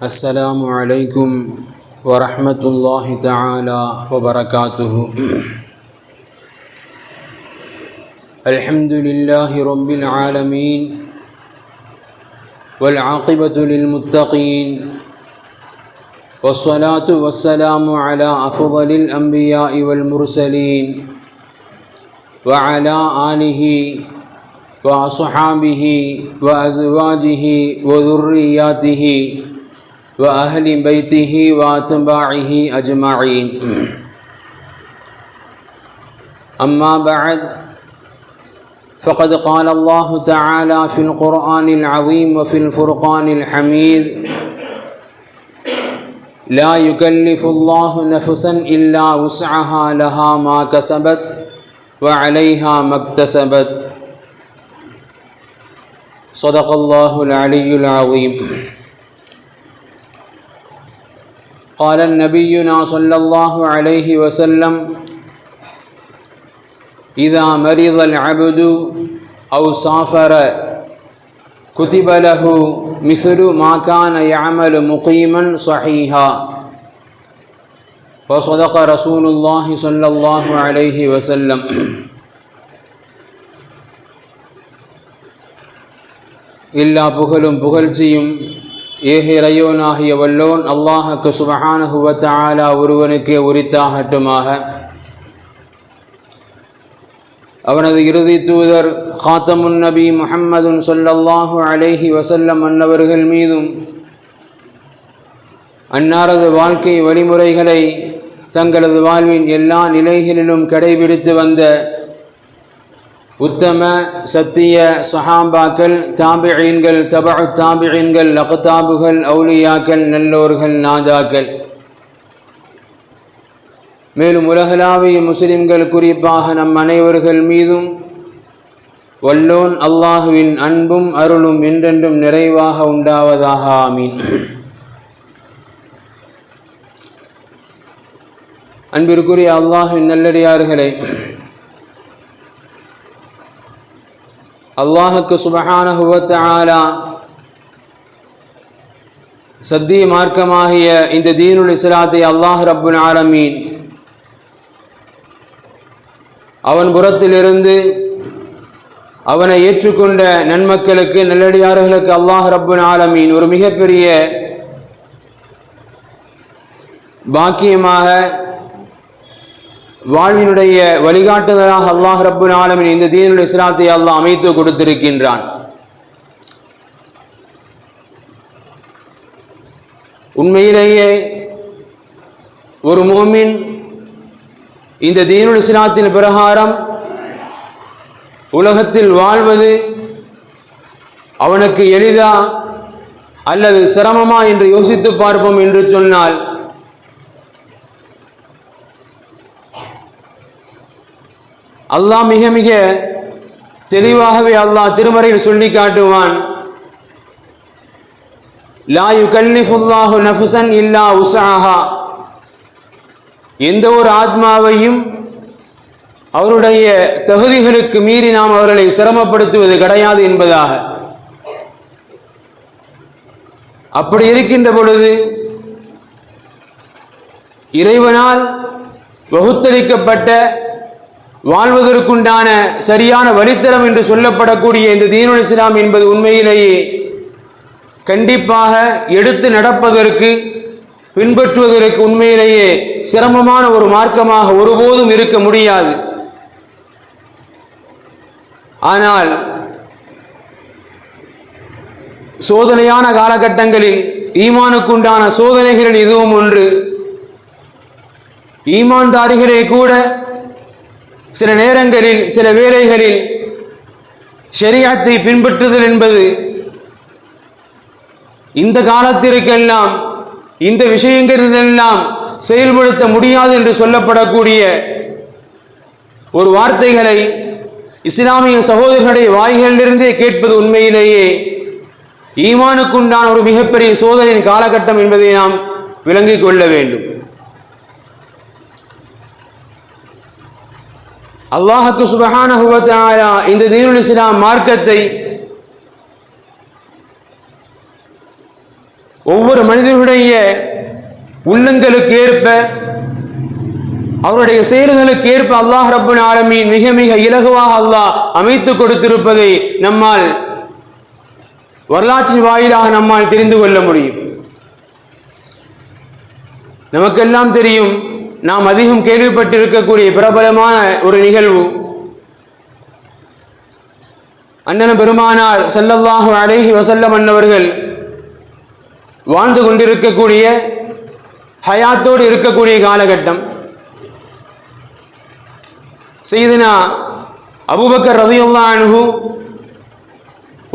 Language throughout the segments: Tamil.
السلام عليكم ورحمة الله تعالى وبركاته. الحمد لله رب العالمين والعاقبة للمتقين والصلاة والسلام على أفضل الأنبياء والمرسلين وعلى آله وأصحابه وأزواجه وذرياته وأهل بيته وأتباعه أجمعين. أما بعد، فقد قال الله تعالى في القرآن العظيم وفي الفرقان الحميد: لا يكلف الله نفسا إلا وسعها لها ما كسبت وعليها ما اكتسبت. صدق الله العلي العظيم. قال نبينا صلى الله عليه وسلم: إذا مرض العبد أو سافر كتب له مثل ما كان يعمل مقيما صحيحا. وصدق رسول الله صلى الله عليه وسلم. எல்லா புகழும் புகழ்ச்சியும் ஏக இறைவனாகிய வல்லோன் அல்லாஹ்வுக்கு சுப்ஹானஹு வ தஆலா ஒருவனுக்கே உரித்தாகட்டுமாக. அவனது இறுதி தூதர் காத்தமுன் நபி முஹம்மதுன் ஸல்லல்லாஹு அலைஹி வஸல்லம் அன்னவர்கள் மீதும் அன்னாரது வாழ்க்கை வழிமுறைகளை தங்களது வாழ்வின் எல்லா நிலைகளிலும் கடைபிடித்து வந்த உத்தம சத்திய சஹாபாக்கள், தாபிஈன்கள், தபஉ தாபிஈன்கள், அக்தாபுகள், அவுலியாக்கள், நல்லோர்கள், நாதாக்கள், மேலும் உலகளாவிய முஸ்லிம்கள் குறிப்பாக நம் அனைவர்கள் மீதும் வல்லோன் அல்லாஹுவின் அன்பும் அருளும் என்றென்றும் நிறைவாக உண்டாவதாக. ஆமீன். அன்பிற்குரிய அல்லாஹுவின் நல்லடியார்களே, அல்லாஹுக்கு சுப்ஹானஹு வ தஆலா சத்திய மார்க்கமாகிய இந்த தீனுல் இஸ்லாத்தை அல்லாஹ் ரப்புல் ஆலமீன் அவன் புறத்திலிருந்து அவனை ஏற்றுக்கொண்ட நன்மக்களுக்கு, நல்லடியார்களுக்கு அல்லாஹ் ரப்புல் ஆலமீன் ஒரு மிகப்பெரிய பாக்கியமாக, வாழ்வினுடைய வழிகாட்டுதலாக அல்லாஹ் ரப்புல் ஆலமீன் இந்த தீனுல் இஸ்லாத்தை அல்லாஹ் அமைத்து கொடுத்திருக்கின்றான். உண்மையிலேயே ஒரு முஃமின் இந்த தீனுல் இஸ்லாத்தின் பிரகாரம் உலகத்தில் வாழ்வது அவனுக்கு எளிதா அல்லது சிரமமா என்று யோசித்து பார்ப்போம் என்று சொன்னால், அல்லாஹ் மிக மிக தெளிவாகவே அல்லாஹ் திருமறையில் சொல்லி காட்டுவான்: லா யுகல்லிஃபுல்லாஹு நஃப்ஸன் இல்லா உஸ்அஹா. எந்த ஒரு ஆத்மாவையும் அவருடைய தகுதிகளுக்கு மீறி நாம் அவர்களை சிரமப்படுத்துவது கிடையாது என்பதாக. அப்படி இருக்கின்ற பொழுது இறைவனால் வகுத்தளிக்கப்பட்ட வாழ்வதற்குண்டான சரியான வழித்தரம் என்று சொல்லப்படக்கூடிய இந்த தீனுல் இஸ்லாம் என்பது உண்மையிலேயே கண்டிப்பாக எடுத்து நடப்பதற்கு, பின்பற்றுவதற்கு உண்மையிலேயே சிரமமான ஒரு மார்க்கமாக ஒருபோதும் இருக்க முடியாது. ஆனால் சோதனையான காலகட்டங்களில் ஈமானுக்குண்டான சோதனைகளில் இதுவும் ஒன்று. ஈமான்தாரிகளே கூட சில நேரங்களில், சில வேளைகளில் ஷரீஅத்தை பின்பற்றுதல் என்பது இந்த காலத்திற்கெல்லாம், இந்த விஷயங்களெல்லாம் செயல்படுத்த முடியாது என்று சொல்லப்படக்கூடிய ஒரு வார்த்தைகளை இஸ்லாமிய சகோதரர்களுடைய வாய்களிலிருந்தே கேட்பது உண்மையிலேயே ஈமானுக்குண்டான ஒரு மிகப்பெரிய சோதனையின் காலகட்டம் என்பதை நாம் விளங்கிக் கொள்ள வேண்டும். அல்லாஹ்வுக்கு சுப்ஹானஹு வ தஆலா இந்த தீனுல் இஸ்லாம் மார்க்கத்தை ஒவ்வொரு மனிதனுடைய உள்ளங்களுக்கு ஏற்ப அவருடைய செயல்களுக்கு ஏற்ப அல்லாஹ் ரப்பல் ஆலமீன் மிக மிக இலகுவாக அல்லாஹ் அமைத்து கொடுத்திருப்பதை நம்மால் வரலாற்றின் வாயிலாக நம்மால் தெரிந்து கொள்ள முடியும். நமக்கெல்லாம் தெரியும், நாம் அதிகம் கேள்விப்பட்டிருக்கக்கூடிய பிரபலமான ஒரு நிகழ்வு, அண்ணன் பெருமானார் ஸல்லல்லாஹு அலைஹி வஸல்லம் அன்னவர்கள் வாழ்ந்து கொண்டிருக்கக்கூடிய ஹயாத்தோடு இருக்கக்கூடிய காலகட்டம். சையதுனா அபூபக்கர் ரலியல்லாஹு அன்ஹு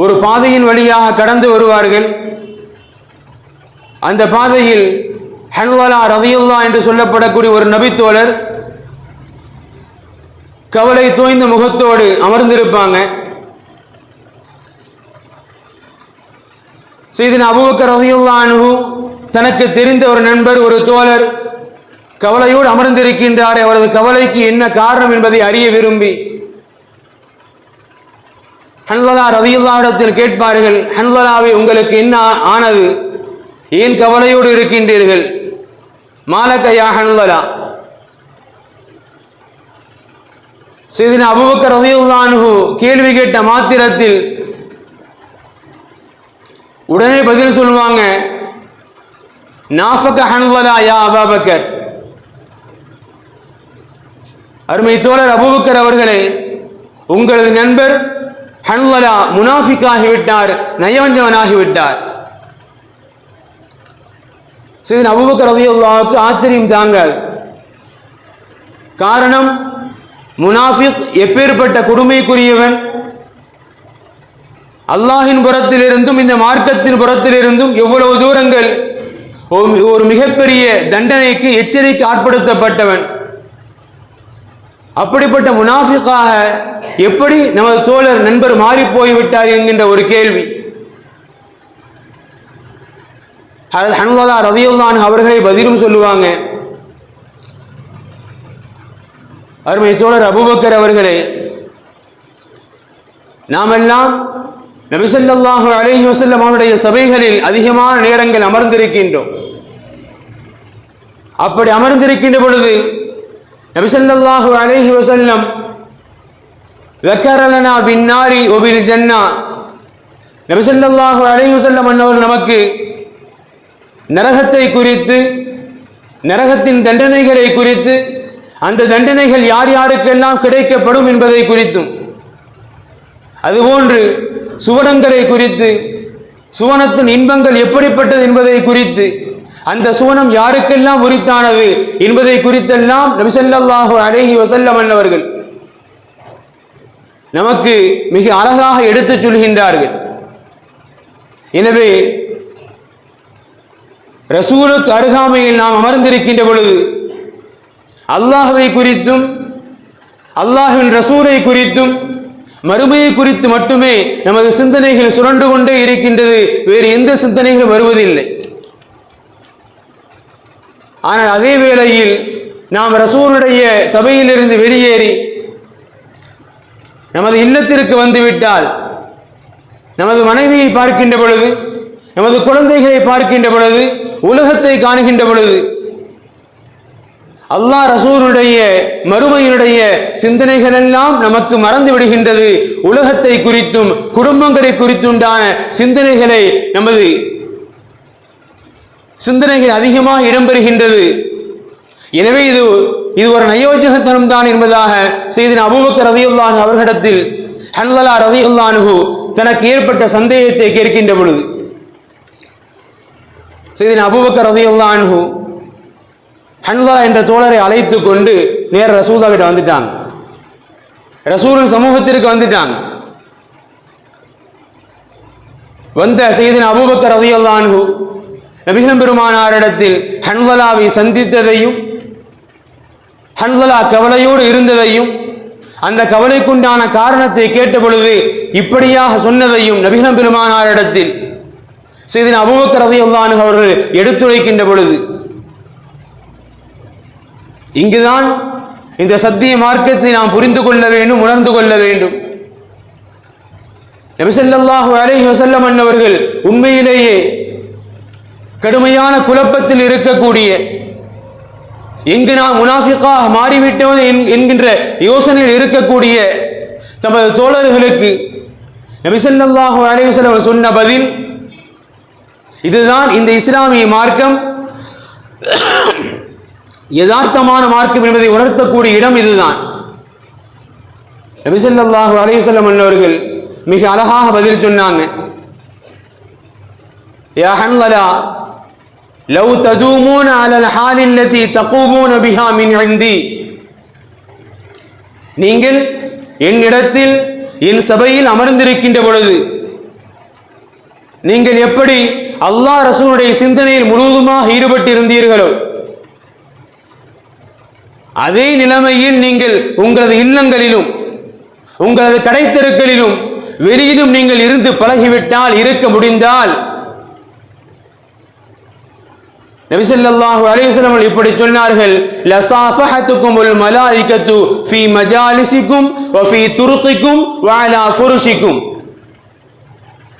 ஒரு பாதையின் வழியாக கடந்து வருவார்கள். அந்த பாதையில் ஹன்வலா ரலியல்லாஹு என்று சொல்லப்படக்கூடிய ஒரு நபித்தோழர் கவலை தோய்ந்த முகத்தோடு அமர்ந்திருப்பாங்க. சையதுனா அபூபக்கர் ரலியல்லாஹு அன்ஹு தனக்கு தெரிந்த ஒரு நண்பர், ஒரு தோழர் கவலையோடு அமர்ந்திருக்கின்றார், அவரது கவலைக்கு என்ன காரணம் என்பதை அறிய விரும்பி ஹன்வலா ரலியல்லாஹு இடத்தில் கேட்பார்கள், ஹன்வலாவே உங்களுக்கு என்ன ஆனது, ஏன் கவலையோடு இருக்கின்றீர்கள், மாலக யா ஹன்வலா. சையதுனா அபூபக்கர் ரலியல்லாஹு அன்ஹு கேள்வி கேட்ட மாத்திரத்தில் உடனே பதில் சொல்லுவாங்க, நாஃபக ஹன்வலா யா அபூபக்கர். அருமை தோழர் அபூபக்கர் அவர்களே, உங்களது நண்பர் ஹன்வலா முனாஃபிக்காகிவிட்டார், நயவஞ்சவனாகிவிட்டார். சையதுனா அபூபக்கர் ரலியல்லாஹுக்கு ஆச்சரியம் தாங்காது. காரணம், முனாஃபிக் எப்பேற்பட்ட கொடுமைக்குரியவன், அல்லாஹின் புறத்திலிருந்தும் இந்த மார்க்கத்தின் புறத்திலிருந்தும் எவ்வளவு தூரங்கள் ஒரு மிகப்பெரிய தண்டனைக்கு எச்சரிக்கை ஆட்படுத்தப்பட்டவன். அப்படிப்பட்ட முனாஃபிக்காக எப்படி நமது தோழர் நண்பர் மாறி போய்விட்டார் என்கின்ற ஒரு கேள்வி. ஹன்வலா ரலியல்லாஹு அன்ஹு அவர்களை பதிலும் சொல்லுவாங்க, அருமை தோழர் அபூபக்கர் அவர்களே, நாமெல்லாம் நபி ஸல்லல்லாஹு அலைஹி வஸல்லம் அவருடைய சபைகளில் அதிகமான நேரங்கள் அமர்ந்திருக்கின்றோம். அப்படி அமர்ந்திருக்கின்ற பொழுது நபி ஸல்லல்லாஹு அலைஹி வஸல்லம் ذكر لنا بالنار وبالجنة, நபி ஸல்லல்லாஹு அலைஹி வஸல்லம் அவர்கள் நமக்கு நரகத்தை குறித்து, நரகத்தின் தண்டனைகளை குறித்து, அந்த தண்டனைகள் யார் யாருக்கெல்லாம் கிடைக்கப்படும் என்பதை குறித்தும், அதுபோன்று சுவனங்களை குறித்து, சுவனத்தின் இன்பங்கள் எப்படிப்பட்டது என்பதை குறித்து, அந்த சுவனம் யாருக்கெல்லாம் உரித்தானது என்பதை குறித்தெல்லாம் நபி ஸல்லல்லாஹு அலைஹி வஸல்லம் அவர்கள் நமக்கு மிக அழகாக எடுத்துச் சொல்கின்றார்கள். எனவே ரசூலுக்கு அருகாமையில் நாம் அமர்ந்திருக்கின்ற பொழுது அல்லாஹ்வை குறித்தும் அல்லாஹ்வின் ரசூலை குறித்தும் மறுமையை குறித்து மட்டுமே நமது சிந்தனைகள் சுரண்டு கொண்டே இருக்கின்றது, வேறு எந்த சிந்தனைகளும் வருவதில்லை. ஆனால் அதே வேளையில் நாம் ரசூலுடைய சபையிலிருந்து வெளியேறி நமது இல்லத்திற்கு வந்துவிட்டால், நமது மனைவியை பார்க்கின்ற பொழுது, நமது குழந்தைகளை பார்க்கின்ற பொழுது, உலகத்தை காணுகின்ற பொழுது அல்லாஹ் ரசூலுடைய மறுமையினுடைய சிந்தனைகள் எல்லாம் நமக்கு மறந்து விடுகின்றது. உலகத்தை குறித்தும் குடும்பங்களை குறித்துண்டான சிந்தனைகளை நமது சிந்தனைகள் அதிகமாக இடம்பெறுகின்றது. எனவே இது ஒரு நயோஜகத்தனம் தான் என்பதாக சையதுனா அபூபக்கர் ரலியல்லாஹு அன்ஹு அவர்களிடத்தில் ஹன்வலா ரலியல்லாஹு அன்ஹு தனக்கு ஏற்பட்ட சந்தேகத்தை கேட்கின்ற பொழுது சையதுனா அபூபக்கர் ரலியல்லாஹு அன்ஹு ஹன்வலா என்ற தோழரை அழைத்து கொண்டு நேர ரசூலுல்லாஹ் கிட்ட வந்துட்டாங்க. ரசூலின் சமூகத்திற்கு வந்துட்டாங்க. வந்த சையதுனா அபூபக்கர் ரலியல்லாஹு அன்ஹு நபிகள் பெருமானாரிடத்தில் ஹன்வலாவை சந்தித்ததையும், ஹன்வலா கவலையோடு இருந்ததையும், அந்த கவலைக்குண்டான காரணத்தை கேட்ட பொழுது இப்படியாக சொன்னதையும் நபிகள் பெருமானாரிடத்தில் சையதுனா அபூபக்கர் ரலியல்லாஹு அன்ஹு அவர்கள் எடுத்துரைக்கின்ற பொழுது, இங்குதான் இந்த சத்திய மார்க்கத்தை நாம் புரிந்து கொள்ள வேண்டும், உணர்ந்து கொள்ள வேண்டும். நபி ஸல்லல்லாஹு அலைஹி வஸல்லம் அவர்கள் உண்மையிலேயே கடுமையான குழப்பத்தில் இருக்கக்கூடிய, எங்கு நாம் முனாஃபிக்காக மாறிவிட்டோம் என்கின்ற யோசனையில் இருக்கக்கூடிய தமது தோழர்களுக்கு நபி ஸல்லல்லாஹு அலைஹி வஸல்லம் சொன்ன பதில் இதுதான். இந்த இஸ்லாமிய மார்க்கம் யதார்த்தமான மார்க்கம் என்பதை உணர்த்தக்கூடிய இடம் இதுதான். நபி ஸல்லல்லாஹு அலைஹி வஸல்லம் அவர்கள் மிக அழகாக பதில் சொன்னாங்க. யா ஹன்லலா லவ் ததூமூன அலல் ஹாலி அல்லதி தகூமூன பிஹா மின் இன்தி, நீங்கள் என்னிடத்தில் என் சபையில் அமர்ந்திருக்கின்ற பொழுது நீங்கள் எப்படி அல்லாஹ் ரசூலுடைய சிந்தனையில் முழுவதுமாக ஈடுபட்டு இருந்தீர்களோ அதே நிலைமையில் நீங்கள் உங்களது இல்லங்களிலும் உங்களது கடைத்தெருக்களிலும் வெளியிலும் நீங்கள் இருந்து பழகிவிட்டால், இருக்க முடிந்தால், நபி ஸல்லல்லாஹு அலைஹி வஸல்லம் இப்படி சொன்னார்கள், லஸாஃபஹத்துகுமுல் மலாயிகத்து ஃபீ மஜாலிசிக்கும் வ ஃபீ துருகிக்கும் வ அலா ஃபுருஷிக்கும்.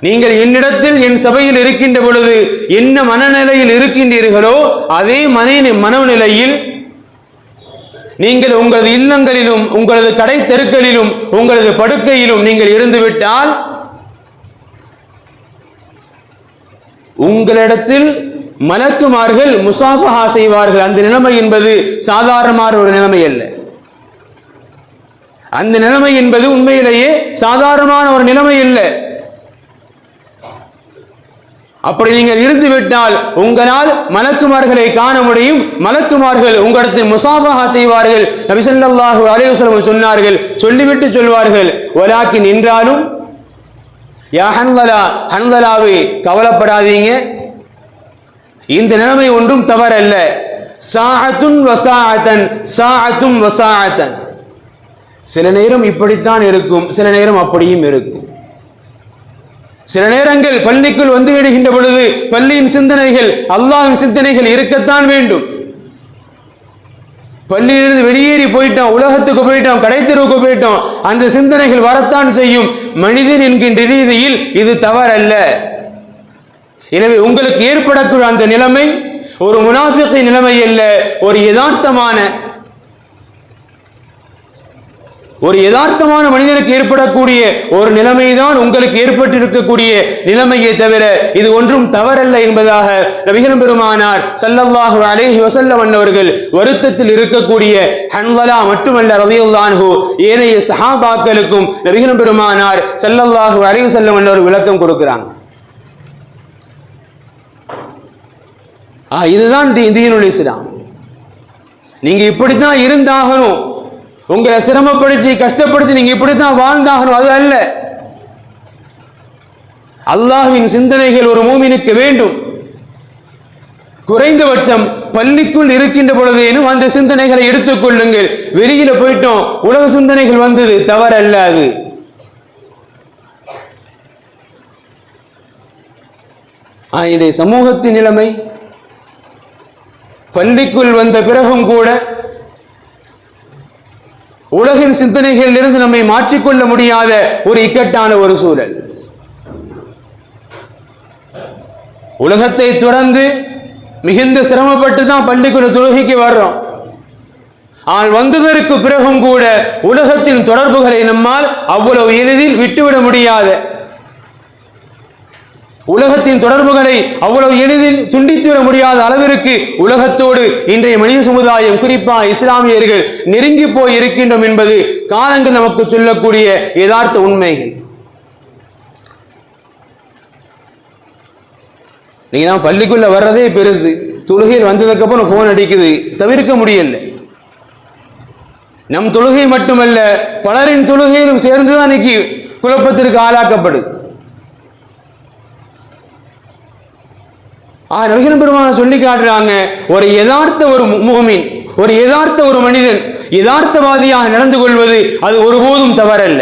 நீங்கள் என்னிடத்தில் என் சபையில் இருக்கின்ற பொழுது என்ன மனநிலையில் இருக்கின்றீர்களோ அதே மனநிலையில் நீங்கள் உங்களது இல்லங்களிலும் உங்களது கடை தெருக்களிலும் உங்களது படுக்கையிலும் நீங்கள் இருந்துவிட்டால் உங்களிடத்தில் மலக்குமார்கள் முசாஃபஹா செய்வார்கள். அந்த நிலைமை என்பது சாதாரணமான ஒரு நிலைமை அல்ல. அந்த நிலைமை என்பது உண்மையிலேயே சாதாரணமான ஒரு நிலைமை அல்ல. அப்படி நீங்கள் இருந்துவிட்டால் உங்களால் மலக்குமார்களை காண முடியும். மலக்குமார்கள் உங்களிடத்தில் முசாஃபஹா செய்வார்கள். நபி ஸல்லல்லாஹு அலைஹி வஸல்லம் சொன்னார்கள், சொல்லிவிட்டு சொல்வார்கள், வலாக்கின் என்றாலும் யா ஹன்லலா, ஹன்லலாவே கவலைப்படாதீங்க, இந்த நிலைமை ஒன்றும் தவறல்ல. சாஅத்துன் வசாஅத்தன், சாஅத்தும் வசாஅத்தன். சில நேரம் இப்படித்தான் இருக்கும், சில நேரம் அப்படியும் இருக்கும். சில நேரங்கள் பள்ளிக்குள் வந்து விடுகின்ற பொழுது பள்ளியின் சிந்தனைகள், அல்லாஹ்வின் சிந்தனைகள் இருக்கத்தான் வேண்டும். பள்ளியிலிருந்து வெளியேறி போயிட்டோம், உலகத்துக்கு போயிட்டோம், கடைத்தெருவுக்கு போயிட்டோம், அந்த சிந்தனைகள் வரத்தான் செய்யும். மனிதன் என்கின்ற ரீதியில் இது தவறல்ல. எனவே உங்களுக்கு ஏற்படக்கூடிய அந்த நிலைமை ஒரு முனாஃபிக்கின் நிலைமை அல்ல, ஒரு யதார்த்தமான மனிதனுக்கு ஏற்படக்கூடிய ஒரு நிலைமைதான் உங்களுக்கு ஏற்பட்டிருக்கக்கூடிய நிலைமையை தவிர இது ஒன்றும் தவறல்ல என்பதாக நபிகள் பெருமானார் ஸல்லல்லாஹு அலைஹி வஸல்லம் அவர்கள் வருத்தத்தில் இருக்கக்கூடிய ஹன்லலா மட்டுமல்ல ரலியல்லாஹு அன்ஹு ஏனைய சஹாபாக்களுக்கும் நபிகள் பெருமானார் ஸல்லல்லாஹு அலைஹி வஸல்லம் அவர்கள் விளக்கம் கொடுக்கிறாங்க. இதுதான் தீனுல் இஸ்லாம். நீங்க இப்படித்தான் இருந்தாகணும், உங்களை சிரமப்படுத்தி கஷ்டப்படுத்தி நீங்க இப்படித்தான் வாழ்ந்தாகணும், அது அல்ல. அல்லாஹ்வின் சிந்தனைகள் ஒரு மூமினுக்கு வேண்டும். குறைந்தபட்சம் பள்ளிக்குள் இருக்கின்ற பொழுதேனும் அந்த சிந்தனைகளை எடுத்துக் கொள்ளுங்கள். வெளியில போயிட்டோம், உலக சிந்தனைகள் வந்தது, தவறல்ல அது. இன்றைய சமூகத்தின் நிலைமை பள்ளிக்குள் வந்த பிறகும் கூட உலகின் சிந்தனைகளில் இருந்து நம்மை மாற்றிக்கொள்ள முடியாத ஒரு இக்கட்டான ஒரு சூழல். உலகத்தை தொடர்ந்து மிகுந்த சிரமப்பட்டு தான் பள்ளிக்குள்ள தொழுகைக்கு வர்றோம். ஆனால் வந்ததற்கு பிறகும் கூட உலகத்தின் தொடர்புகளை நம்மால் அவ்வளவு எளிதில் விட்டுவிட முடியாத, உலகத்தின் தொடர்புகளை அவ்வளவு எளிதில் துண்டித்துவிட முடியாத அளவிற்கு உலகத்தோடு இன்றைய மனித சமுதாயம், குறிப்பாக இஸ்லாமியர்கள் நெருங்கி போய் இருக்கின்றோம் என்பது காலங்கள் நமக்கு சொல்லக்கூடிய யதார்த்த உண்மைகள். நீங்க தான் பள்ளிக்குள்ள வர்றதே பெருசு, தொழுகையில் வந்ததுக்கு அப்புறம் போன் அடிக்குது, தவிர்க்க முடியல. நம் தொழுகை மட்டுமல்ல, பலரின் தொழுகையிலும் சேர்ந்துதான் இன்னைக்கு குழப்பத்திற்கு ஆளாக்கப்படுது. நபிகள் பெருமானார் சொல்லி காட்டுறாங்க, ஒரு யதார்த்த ஒரு முஃமின், ஒரு யதார்த்த ஒரு மனிதன் யதார்த்தவாதியாக நடந்து கொள்வது அது ஒருபோதும் தவறல்ல.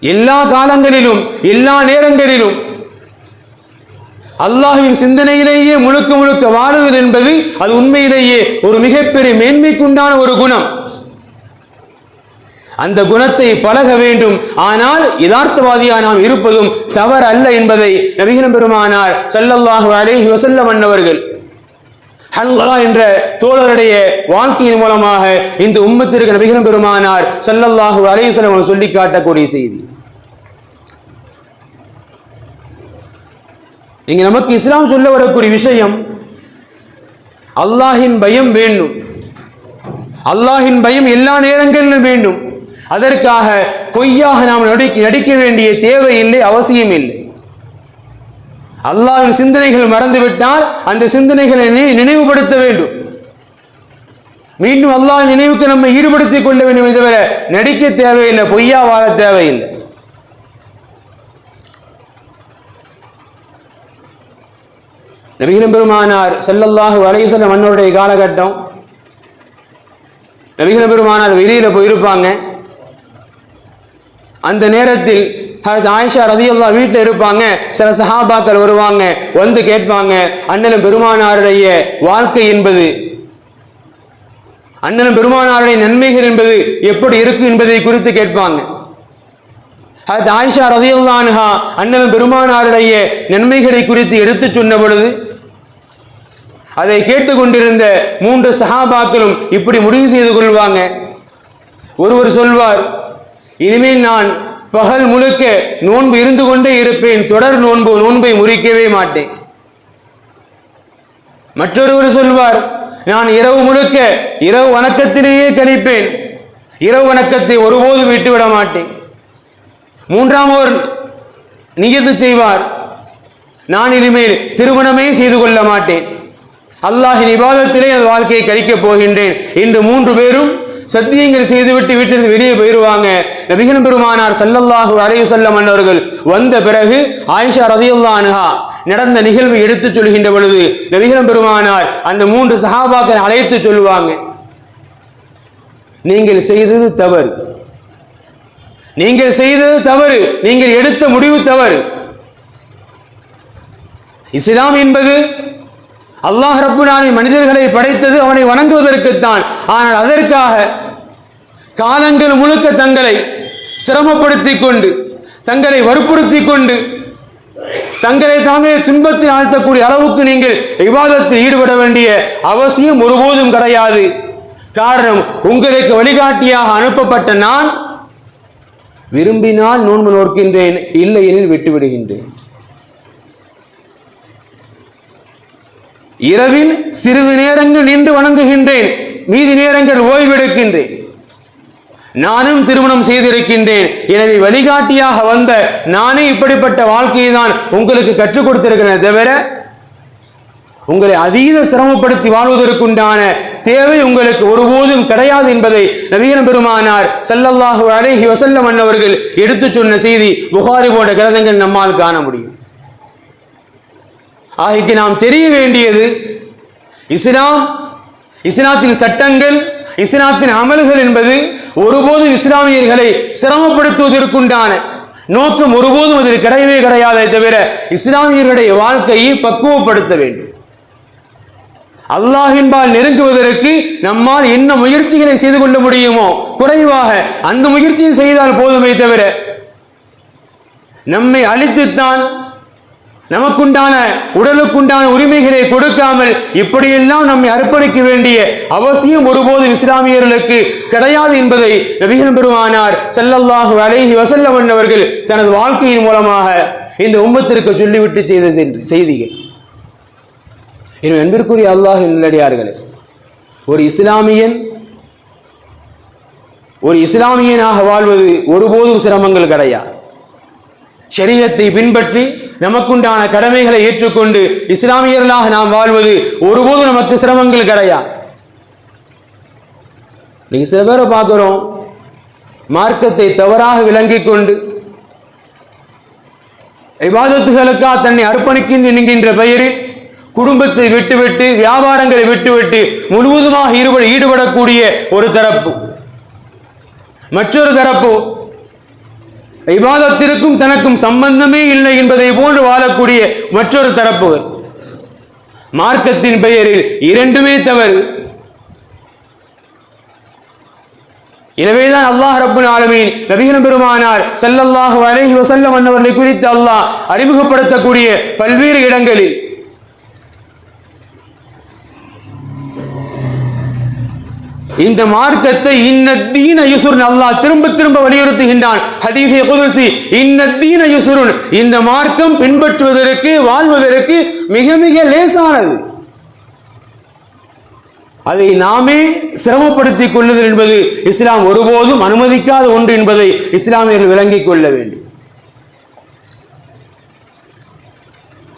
எல்லா காலங்களிலும் எல்லா நேரங்களிலும் அல்லாஹ்வின் சிந்தனையிலேயே முழுக்க முழுக்க வாழுவது என்பது அது உண்மையிலேயே ஒரு மிகப்பெரிய மேன்மைக்குண்டான ஒரு குணம். அந்த குணத்தை பழக வேண்டும். ஆனால் யதார்த்தவாதியாக நாம் இருப்பதும் தவறு அல்ல என்பதை நபிகள் பெருமானார் ஸல்லல்லாஹு அலைஹி வஸல்லம் அன்னவர்கள் ஹன்லா என்ற தோழருடைய வாழ்க்கையின் மூலமாக இந்த உம்மத்திற்கு நபிகள் பெருமானார் ஸல்லல்லாஹு அலைஹி வஸல்லம் சொல்லி காட்டக்கூடிய செய்தி. இங்க நமக்கு இஸ்லாம் சொல்ல வரக்கூடிய விஷயம், அல்லாஹின் பயம் வேண்டும். அல்லாஹின் பயம் எல்லா நேரங்களிலும் வேண்டும். அதற்காக பொய்யாக நாம் நடிக்க வேண்டிய தேவை இல்லை, அவசியம் இல்லை. அல்லாஹ்வின் சிந்தனைகள் மறந்துவிட்டால் அந்த சிந்தனைகளை நினைவுபடுத்த வேண்டும். மீண்டும் அல்லாஹ் நினைவுக்கு நம்ம ஈடுபடுத்திக் கொள்ள வேண்டும். தவிர நடிக்க தேவையில்லை, பொய்யா வாழ தேவையில்லை. நபிகள் பெருமானார் ஸல்லல்லாஹு அலைஹி வஸல்லம் அன்னவருடைய காலகட்டம், நபிகள் பெருமானார் வெளியில போயிருப்பாங்க. அந்த நேரத்தில் ஆயிஷா ரலியல்லாஹு வீட்டில் இருப்பாங்க. சில சஹாபாக்கள் வருவாங்க, வந்து கேட்பாங்க, அண்ணனும் பெருமானாருடைய வாழ்க்கை என்பது, அண்ணனும் பெருமானாருடைய நன்மைகள் என்பது எப்படி இருக்கு என்பதை குறித்து கேட்பாங்க. ஆயிஷா ரலியல்லாஹு அன்ஹா அண்ணனும் பெருமானாருடைய நன்மைகளை குறித்து எடுத்து சொன்ன பொழுது அதை கேட்டுக்கொண்டிருந்த 3 சஹாபாக்களும் இப்படி முடிவு செய்து கொள்வாங்க. ஒருவர் சொல்வார், இனிமேல் நான் பகல் முழுக்க நோன்பு இருந்து கொண்டே இருப்பேன், தொடர் நோன்பை முறிக்கவே மாட்டேன். மற்றொருவர் சொல்வார், நான் இரவு முழுக்க இரவு வணக்கத்திலேயே கழிப்பேன், இரவு வணக்கத்தை ஒருபோதும் விட்டுவிட மாட்டேன். மூன்றாமவர் நியத்து செய்வார், நான் இனிமேல் திருமணமே செய்து கொள்ள மாட்டேன், அல்லாஹின் இபாதத்திலே அந்த வாழ்க்கையை கழிக்கப் போகின்றேன் என்று 3 பேரும் சத்தியங்கள் செய்துவிட்டு வீட்டிலிருந்து வெளியே போயிருவாங்க. நபிகள் பெருமானார் ஸல்லல்லாஹு அலைஹி வஸல்லம் அன்னவர்கள் வந்த பிறகு ஆயிஷா ரலியல்லாஹு அன்ஹா நடந்த நிகழ்வை எடுத்துச் சொல்கின்ற பொழுது நபிகள் பெருமானார் அந்த 3 சஹாபாக்களை அழைத்து சொல்லுவாங்க, நீங்கள் செய்தது தவறு, நீங்கள் செய்தது தவறு, நீங்கள் எடுத்த முடிவு தவறு. இஸ்லாம் என்பது அல்லாஹ் ரப்புல் ஆலமீன் மனிதர்களை படைத்தது அவனை வணங்குவதற்குத்தான். ஆனால் அதற்காக காலங்கள் முழுக்க தங்களை சிரமப்படுத்திக் கொண்டு, தங்களை வற்புறுத்திக் கொண்டு, தங்களை தாங்களே துன்பத்தில் ஆழ்த்தக்கூடிய அளவுக்கு நீங்கள் இபாதத்தில் ஈடுபட வேண்டிய அவசியம் ஒருபோதும் கிடையாது. காரணம், உங்களுக்கு வழிகாட்டியாக அனுப்பப்பட்ட நான் விரும்பினால் நோன்பு நோக்கின்றேன், இல்லை எனில் விட்டுவிடுகின்றேன். இரவில் சிறிது நேரங்கள் நின்று வணங்குகின்றேன், மீதி நேரங்கள் ஓய்வெடுக்கின்றேன். நானும் திருமணம் செய்திருக்கின்றேன், எனவே வழிகாட்டியாக வந்த நானே இப்படிப்பட்ட வாழ்க்கையை தான் உங்களுக்கு கற்றுக் கொடுத்திருக்கிறேன் தவிர உங்களை அதீத சிரமப்படுத்தி வாழ்வதற்குண்டான தேவை உங்களுக்கு ஒருபோதும் கிடையாது என்பதை நபிகள் பெருமானார் ஸல்லல்லாஹு அலைஹி வஸல்லம் அன்னவர்கள் எடுத்துச் சொன்ன செய்தி புகாரி போன்ற கிரந்தங்கள் நம்மால் காண முடியும். ஆகிக்கு நாம் தெரிய வேண்டியது, இஸ்லாத்தின் சட்டங்கள், இஸ்லாத்தின் அமல்கள் என்பது ஒருபோதும் இஸ்லாமியர்களை சிரமப்படுத்துவதற்குண்டான நோக்கம் ஒருபோதும் அதில் கிடையவே கிடையாதே தவிர இஸ்லாமியர்களுடைய வாழ்க்கையை பக்குவப்படுத்த வேண்டும். அல்லாஹ்வின்பால் நெருங்குவதற்கு நம்மால் என்ன முயற்சிகளை செய்து கொள்ள முடியுமோ குறைவாக அந்த முயற்சியை செய்தால் போதுமே தவிர நம்மை அழித்துத்தான் நமக்குண்டான உடலுக்குண்டான உரிமைகளை கொடுக்காமல் இப்படியெல்லாம் நம்மை அர்ப்பணிக்க வேண்டிய அவசியம் ஒருபோதும் இஸ்லாமியர்களுக்கு கிடையாது என்பதை நபிகள் பெருமானார் ஸல்லல்லாஹு அலைஹி வஸல்லம் அவர்கள் தனது வாழ்க்கையின் மூலமாக இந்த உம்மத்திற்கு சொல்லிவிட்டு செய்த செய்திகள். இன்னும் அன்பிற்குரிய அல்லாஹ்வின் நல்லடியார்களே, ஒரு இஸ்லாமியனாக வாழ்வது ஒருபோதும் சிரமங்கள் கிடையாது. ஷரியத்தை பின்பற்றி நமக்குண்டான கடமைகளை ஏற்றுக்கொண்டு இஸ்லாமியர்களாக நாம் வாழ்வது ஒருபோதும் நமக்கு சிரமங்கள் கிடையாது. நீங்க சில பேரை பார்க்கிறோம், மார்க்கத்தை தவறாக விளங்கிக் கொண்டு இபாதத்துகளுக்காக தன்னை அர்ப்பணிக்கின்ற பெயரில் குடும்பத்தை விட்டுவிட்டு வியாபாரங்களை விட்டுவிட்டு முழுவதுமாக ஈடுபடக்கூடிய ஒரு தரப்பு, மற்றொரு தரப்பு இபாதத்திற்கும் தனக்கும் சம்பந்தமே இல்லை என்பதை போன்று வாழக்கூடிய மற்றொரு தரப்புகள். மார்க்கத்தின் பெயரில் இரண்டுமே தவறு. எனவேதான் அல்லாஹ் ரப்புல் ஆலமீன் நபிகள் பெருமானார் ஸல்லல்லாஹு அலைஹி வஸல்லம் அவர்களை குறித்து அல்லாஹ் அறிமுகப்படுத்தக்கூடிய பல்வேறு இடங்களில் இந்த மார்க்கத்தை இன்னத்தீன யுஸ்ருன் அல்லாஹ் திரும்ப திரும்ப வலியுறுத்துகின்றான். ஹதீஸே குதுஸி இன்னத்தீன யுஸ்ருன், இந்த மார்க்கம் பின்பற்றுவதற்கு வாழ்வதற்கு மிக மிக லேசானது. அதை நாமே சிரமப்படுத்திக் கொள்ளுதல் என்பது இஸ்லாம் ஒருபோதும் அனுமதிக்காத ஒன்று என்பதை இஸ்லாமியர்கள் விளங்கிக் கொள்ள வேண்டும்.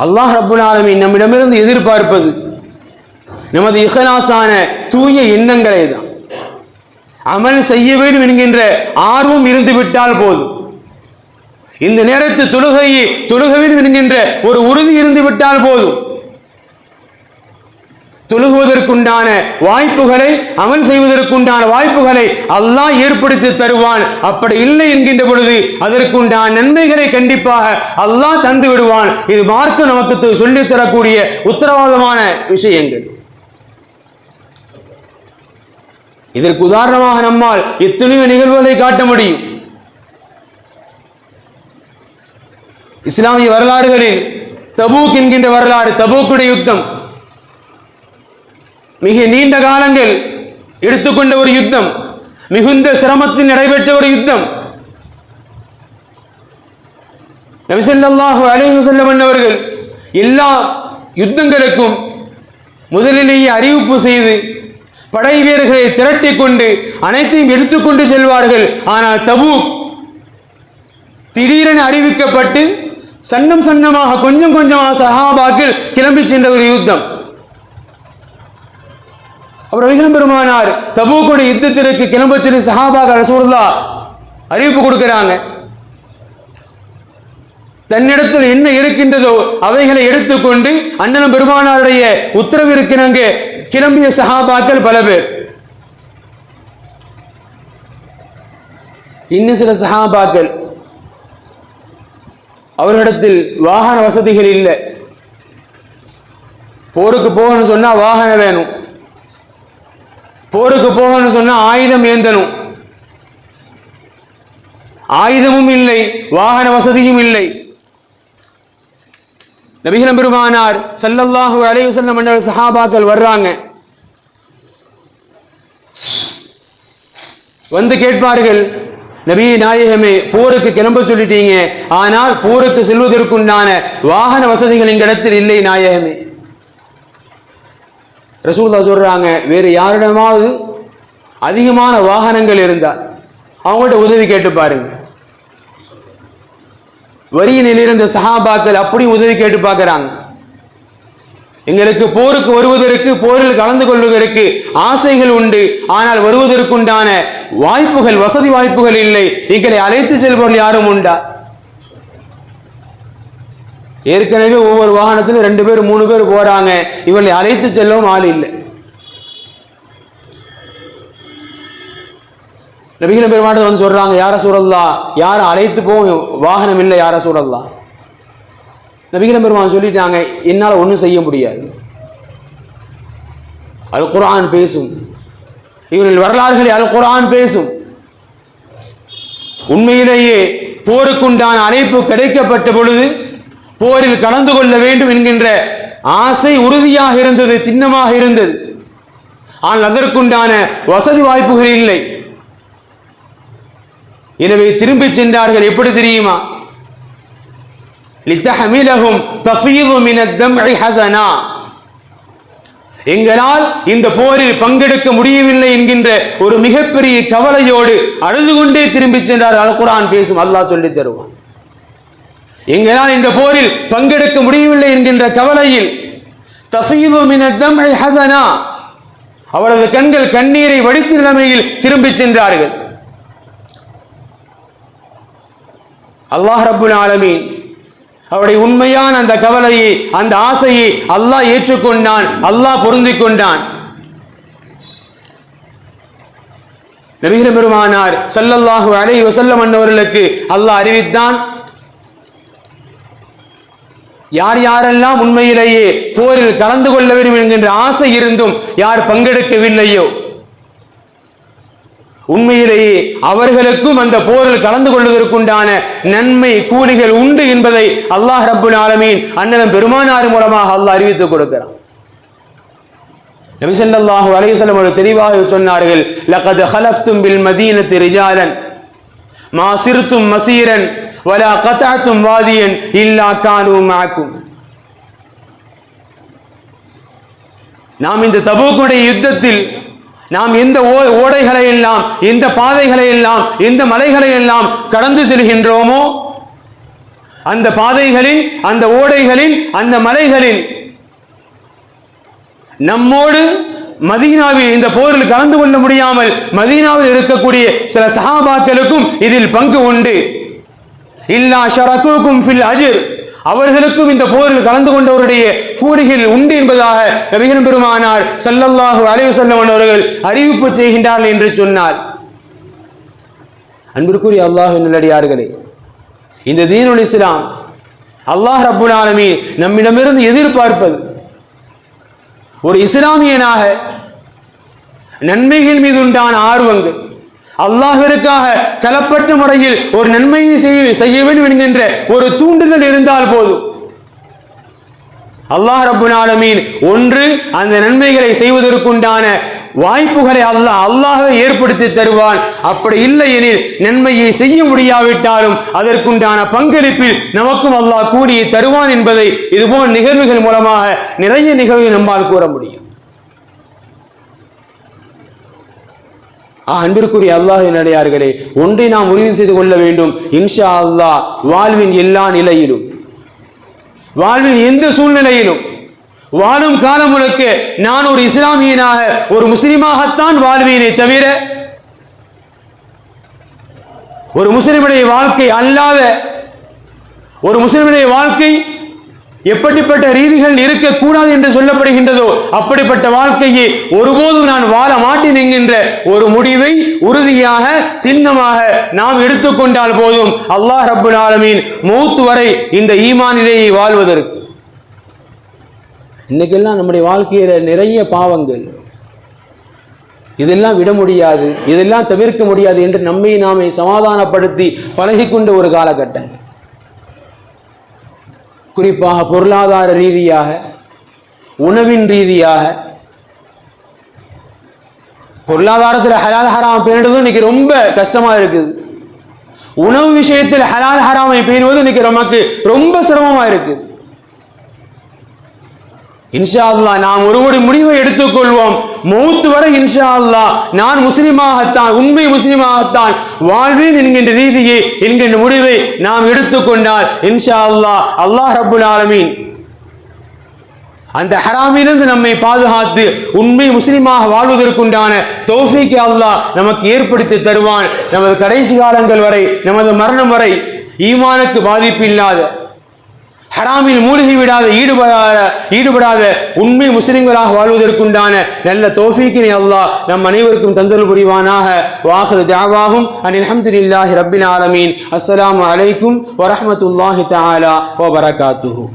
அல்லாஹ் ரப்புல் ஆலமீன் நம்மிடமிருந்து எதிர்பார்ப்பது நமது இஹ்லாஸான தூய எண்ணங்களை தான். அமல் செய்ய வேண்டும் என்கின்ற ஆர்வம் இருந்துவிட்டால் போதும். இந்த நேரத்தில் தொழுக வேண்டும் என்கின்ற ஒரு உறுதி இருந்துவிட்டால் போதும். தொழுகுவதற்குண்டான வாய்ப்புகளை, அமல் செய்வதற்குண்டான வாய்ப்புகளை அல்லாஹ் ஏற்படுத்தி தருவான். அப்படி இல்லை என்கின்ற பொழுது அதற்குண்டான நன்மைகளை கண்டிப்பாக அல்லாஹ் தந்து விடுவான். இது மார்க்கம் நமக்கு சொல்லித் தரக்கூடிய உத்தரவாதமான விஷயங்கள். இதற்கு உதாரணமாக நம்மால் எத்தனையோ நிகழ்வுகளை காட்ட முடியும். இஸ்லாமிய வரலாறுகளில் தபூக் என்கின்ற வரலாறு, தபூக்குடைய யுத்தம் மிக நீண்ட காலங்கள் எடுத்துக்கொண்ட ஒரு யுத்தம், மிகுந்த சிரமத்தில் நடைபெற்ற ஒரு யுத்தம். நபி ஸல்லல்லாஹு அலைஹி வஸல்லம் அவர்கள் எல்லா யுத்தங்களுக்கும் முதலிலேயே அறிவிப்பு செய்து படை வீரர்களை திரட்டிக் கொண்டு அனைத்தையும் எடுத்துக்கொண்டு செல்வார்கள். ஆனால் தபூக் திடீரென அறிவிக்கப்பட்டு சன்னம் சன்னமாக கொஞ்சம் கொஞ்சமாக சஹாபாக்கள் கிளம்பி சென்ற ஒரு யுத்தம். அவர் பெருமானார் தபூக்குடைய யுத்தத்திற்கு கிளம்ப சொல்லி சஹாபாக்கள் ரசூலுல்லாஹ் அறிவிப்பு கொடுக்கிறாங்க. தன்னிடத்தில் என்ன இருக்கின்றதோ அவைகளை எடுத்துக்கொண்டு அண்ணன் பெருமானாருடைய உத்தரவிற்கிணங்க கிளம்பிய சஹாபாக்கள் பல பேர். இன்னும் சில சஹாபாக்கள் அவர்களிடத்தில் வாகன வசதிகள் இல்லை. போருக்கு போகணும்னு சொன்னா வாகனம் வேணும், போருக்கு போகணும்னு சொன்னா ஆயுதம் ஏந்தணும். ஆயுதமும் இல்லை, வாகன வசதியும் இல்லை. நபிகள் பெருமானார் ஸல்லல்லாஹு அலைஹி வஸல்லம் என்ற சஹாபாக்கள் வர்றாங்க. வந்து கேட்பார்கள், நபி நாயகமே போருக்கு கிளம்ப சொல்லிட்டீங்க, ஆனால் போருக்கு செல்வதற்குண்டான வாகன வசதிகள் எங்க இடத்தில் இல்லை நாயகமே. ரசூலுல்லாஹ் சொல்றாங்க, வேறு யாரிடமாவது அதிகமான வாகனங்கள் இருந்தால் அவங்கள்ட்ட உதவி கேட்டு பாருங்க. வரியினில் இருந்த சஹாபாக்கள் அப்படி உதவி கேட்டு பார்க்கிறாங்க. எங்களுக்கு போருக்கு வருவதற்கு, போரில் கலந்து கொள்வதற்கு ஆசைகள் உண்டு, ஆனால் வருவதற்குண்டான வாய்ப்புகள், வசதி வாய்ப்புகள் இல்லை. எங்களை அழைத்து செல்பவர்கள் யாரும் உண்டா? ஏற்கனவே ஒவ்வொரு வாகனத்திலும் 2 பேர் 3 பேர் போறாங்க, இவர்களை அழைத்து செல்லவும் ஆள் இல்லை. நபிகள் பெருமானார் வந்து சொல்றாங்க, யார ரசூலல்லாஹ், யாரை அழைத்து போகும் வாகனம் இல்லை யார ரசூலல்லாஹ். நபிகள் பெருமானார் சொல்லிட்டாங்க, என்னால் ஒன்றும் செய்ய முடியாது. அல் குர்ஆன் பேசும், இவர்கள் வரலாறுகளை அல் குர்ஆன் பேசும். உண்மையிலேயே போருக்குண்டான அழைப்பு கிடைக்கப்பட்ட பொழுது போரில் கலந்து கொள்ள வேண்டும் என்கின்ற ஆசை உறுதியாக இருந்தது, திண்ணமாக இருந்தது. ஆனால் அதற்குண்டான வசதி வாய்ப்புகள் இல்லை. எனவே திரும்பி சென்றார்கள். எப்படி தெரியுமா? லித்தஹமிலஹும் தஃபீது மினத் தம்இ ஹஸனா, எங்களால் இந்த போரில் பங்கெடுக்க முடியவில்லை என்கின்ற ஒரு மிகப்பெரிய கவலையோடு அழுது கொண்டே திரும்பி சென்றார். அல் குர்ஆன் பேசும், அல்லாஹ் சொல்லித் தருவான். எங்களால் இந்த போரில் பங்கெடுக்க முடியவில்லை என்கின்ற கவலையில் தஃபீது மினத் தம்இ ஹஸனா, அவரது கண்கள் கண்ணீரை வடித்த நிலைமையில் திரும்பி சென்றார்கள். அல்லாஹ் ரப்புல் ஆலமீன் அவருடைய உண்மையான அந்த கவலையை, அந்த ஆசையை அல்லாஹ் ஏற்றுக்கொண்டான், அல்லாஹ் பொருந்திக் கொண்டான். நபிகள் பெருமானார் ஸல்லல்லாஹு அலைஹி வஸல்லம் அவர்களுக்கு அல்லாஹ் அறிவித்தான், யார் யாரெல்லாம் உண்மையிலேயே போரில் கலந்து கொள்ள வேண்டும் என்கின்ற ஆசை இருந்தும் யார் பங்கெடுக்கவில்லையோ உண்மையிலேயே அவர்களுக்கும் அந்த போரில் கலந்து கொள்வதற்குண்டான நன்மை கூலிகள் உண்டு என்பதை அல்லாஹ் ரப்புல் ஆலமீன் அன்னலம் பெருமானார் மூலமாக அல்லாஹ் அறிவித்துக் கொடுக்கிறான். நபி ஸல்லல்லாஹு அலைஹி வஸல்லம் அவர்கள் தெளிவாக சொன்னார்கள், லகத் ஹலஃப்தும் பில் மதீனத்தி ரிஜாலன் மா சிர்தும் மசீரன் வலா கதஅதும் வாதியன் இல்லா கானூ மஅக்கும். நாம் இந்த தபூக்குடைய யுத்தத்தில் நாம் எந்த ஓடைகளை எல்லாம், எந்த பாதைகளை எல்லாம், எந்த மலைகளை எல்லாம் கடந்து செல்கின்றோமோ அந்த பாதைகளில், அந்த ஓடைகளில், அந்த மலைகளில் நம்மோடு மதீனாவில் இந்த போரில் கலந்து கொள்ள முடியாமல் மதீனாவில் இருக்கக்கூடிய சில சஹாபாக்களுக்கும் இதில் பங்கு உண்டு. இல்லா ஷரகுக்கும் ஃபில் அஜ்ர், அவர்களுக்கும் இந்த போரில் கலந்து கொண்டவருடைய கூலிகள் உண்டு என்பதாக நபிகள் பெருமானார் ஸல்லல்லாஹு அலைஹி வஸல்லம் அவர்கள் அறிவிப்பு செய்கின்றார்கள் என்று சொன்னார். அன்பிற்குரிய அல்லாஹ்வின் நல்லடியார்களே, இந்த தீனுல் இஸ்லாம் அல்லாஹ் ரப்புல் ஆலமீன் நம்மிடமிருந்து எதிர்பார்ப்பது ஒரு இஸ்லாமியனாக நன்மைகள் மீது உண்டான ஆர்வங்கள், அல்லாஹ்விற்காக கலப்பற்ற முறையில் ஒரு நன்மையை செய்ய வேண்டும் என்கின்ற ஒரு தூண்டுதல் இருந்தால் போதும். அல்லாஹ் ரப்புல் ஆலமீன் ஒன்று அந்த நன்மைகளை செய்வதற்குண்டான வாய்ப்புகளை அல்லாஹ்வே ஏற்படுத்தி தருவான். அப்படி இல்லை எனில் நன்மையை செய்ய முடியாவிட்டாலும் அதற்குண்டான பங்களிப்பில் நமக்கும் அல்லாஹ் கூலியை தருவான் என்பதை இதுபோன்ற நிகழ்வுகள் மூலமாக நிறைய நிகழ்வுகள் நம்மால் கூற முடியும். அன்பிற்குரிய அல்லாஹ்வின் அடியார்களே, ஒன்றை நாம் உறுதி செய்து கொள்ள வேண்டும். இன்ஷா அல்லாஹ் வாழ்வின் எல்லா நிலையிலும், வாழ்வின் எந்த சூழ்நிலையிலும், வாழும் காலம் முழுக்க நான் ஒரு இஸ்லாமியனாக, ஒரு முஸ்லிமாகத்தான் வாழ்வேனே தவிர ஒரு முஸ்லிமுடைய வாழ்க்கை அல்லாத, ஒரு முஸ்லிமுடைய வாழ்க்கை எப்படிப்பட்ட ரீதிகள் இருக்கக்கூடாது என்று சொல்லப்படுகின்றதோ அப்படிப்பட்ட வாழ்க்கையை ஒருபோதும் நான் வாழ மாட்டேன் என்கின்ற ஒரு முடிவை உறுதியாக சின்னமாக நாம் எடுத்துக்கொண்டால் போதும் அல்லாஹ் ரப்புல் ஆலமீன் மௌத் வரை இந்த ஈமானிலேயே வாழ்வதற்கு. இன்னைக்கெல்லாம் நம்முடைய வாழ்க்கையில நிறைய பாவங்கள், இதெல்லாம் விட முடியாது, இதெல்லாம் தவிர்க்க முடியாது என்று நம்மை நாமே சமாதானப்படுத்தி பழகிக்கொண்ட ஒரு காலகட்டம். குறிப்பாக பொருளாதார ரீதியாக, உணவின் ரீதியாக, பொருளாதாரத்தில் ஹலால் ஹராம் பேணுவது இன்னைக்கு ரொம்ப கஷ்டமா இருக்குது. உணவு விஷயத்தில் ஹலால் ஹராமை பேணுவது இன்னைக்கு நமக்கு ரொம்ப சிரமமா இருக்குது. இன்ஷா அல்லாஹ் நாம் ஒரு முடிவை எடுத்துக்கொள்வோம். மௌத் வரை இன்ஷா அல்லாஹ் நான் முஸ்லிமாகத்தான், உண்மை முஸ்லிமாகத்தான் வாழ்வேன் என்கின்ற ரீதியை, என்கின்ற முடிவை நாம் எடுத்துக்கொண்டால் இன்ஷா அல்லாஹ் அல்லாஹ் ரப்புல் ஆலமீன் அந்த ஹராமிலிருந்து நம்மை பாதுகாத்து உண்மை முஸ்லிமாக வாழ்வதற்குண்டான தௌஃபீக்கை அல்லாஹ் நமக்கு ஏற்படுத்தி தருவான். நமது கடைசி காலங்கள் வரை, நமது மரணம் வரை ஈமானுக்கு பாதிப்பு இல்லாத, ஹராமில் மூழ்கி விடாத, ஈடுபடாத உண்மை முஸ்லிம்களாக வாழ்வதற்குண்டான நல்ல தௌஃபீக்கினை அல்லாஹ் நம் அனைவருக்கும் தந்தருள் புரிவானாக. வாஹிரு தஅவாஹும் அனில் ஹம்துலில்லாஹி ரப்பில் ஆலமீன். அஸ்ஸலாமு அலைக்கும் வரஹ்மத்துல்லாஹி தஆலா வ பரகாத்துஹு.